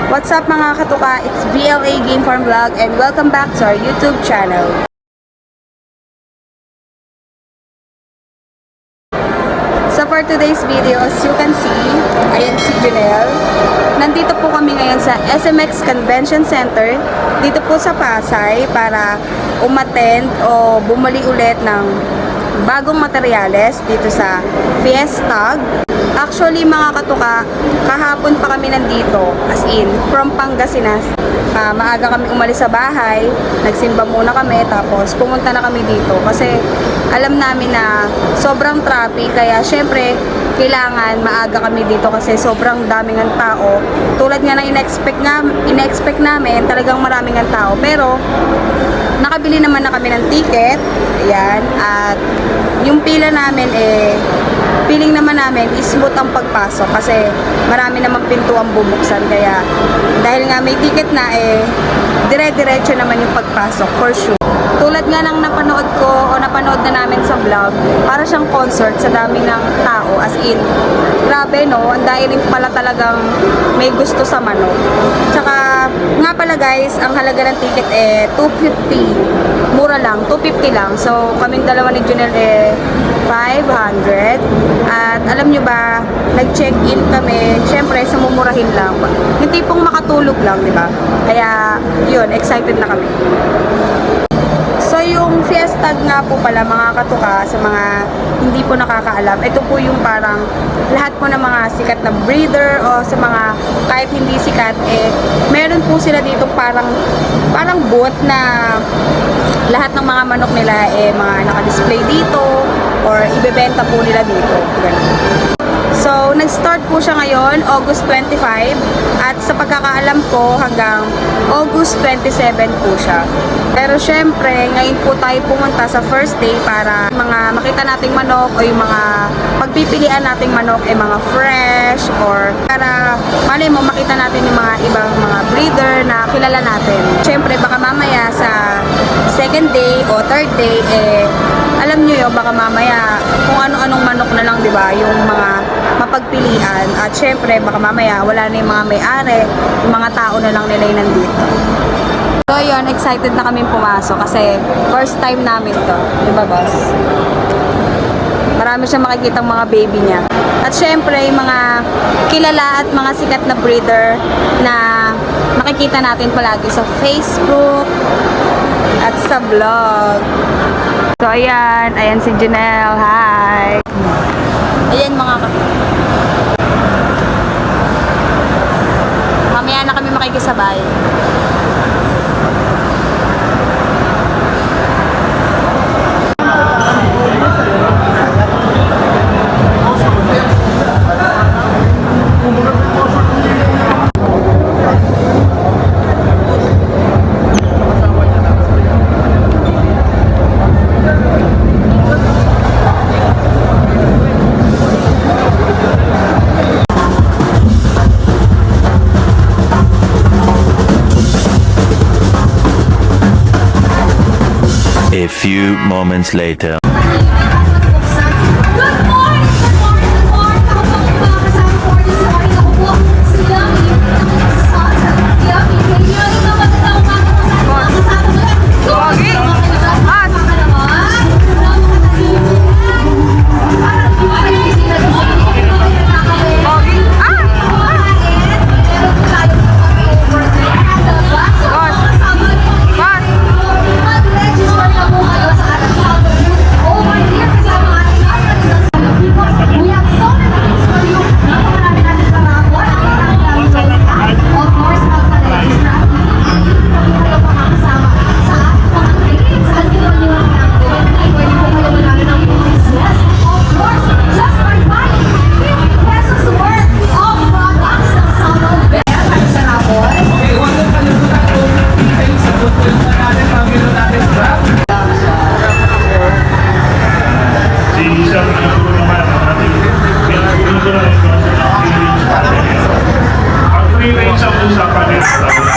What's up mga katuka? It's VLA Game Farm Vlog and welcome back to our YouTube channel. So for today's video, as you can see, ayan si Junel. Nandito po kami ngayon sa SMX Convention Center dito po sa Pasay para umattend o bumali ulit ng bagong materyales dito sa Fiestag. Actually mga katuka, kahapon pa kami nandito, as in, from Pangasinan. Maaga kami umalis sa bahay, nagsimba muna kami, tapos pumunta na kami dito. Kasi alam namin na sobrang traffic, kaya syempre, kailangan maaga kami dito kasi sobrang daming ang tao. Tulad nga na ina-expect namin, talagang maraming ang tao. Pero, nakabili naman na kami ng ticket, ayan, at yung pila namin feeling naman namin smooth ang pagpasok kasi marami namang pintuang bubuksan, kaya dahil nga may ticket na dire-diretso naman yung pagpasok for sure. Tulad nga ng napanood ko o napanood na namin sa vlog, para siyang concert sa dami ng tao, as in grabe no, ang dahil rin pala talagang may gusto sa manok. Tsaka nga pala guys, ang halaga ng ticket $250, mura lang, $250 lang. So kaming dalawa ni Junel $500. At alam nyo ba, nag-check-in kami, syempre sa mumurahin lang, hindi pong makatulog lang, di ba? Kaya yun, excited na kami. So yung Fiestag nga po pala mga katuka, sa mga hindi po nakakaalam, ito po yung parang lahat po ng mga sikat na breeder o sa mga kahit hindi sikat, meron po sila dito parang booth na lahat ng mga manok nila mga naka-display dito or ibebenta po nila dito. Ganun. So, nag-start po siya ngayon, August 25, at sa pagkakaalam ko, hanggang August 27 po siya. Pero syempre, ngayon po tayo pumunta sa first day para mga makita nating manok o yung mga pagpipilian nating manok mga fresh, or para malay mo makita natin yung mga ibang mga breeder na kilala natin. Syempre, baka mamaya sa second day o third day, alam nyo yun, baka mamaya kung ano-anong manok na lang, di ba, yung mga mapagpilian. At syempre, baka mamaya wala na yung mga may-ari, yung mga tao na lang nila yung nandito. So yun, excited na kami pumasok kasi first time namin to, di ba boss? Marami siyang makikitang mga baby niya. At syempre, yung mga kilala at mga sikat na breeder na makikita natin palagi sa Facebook at sa vlog. So ayan si Junel, hi! Ayan mga mamaya na kami makikisabay. A few moments later. Ang free range ang usapan nila.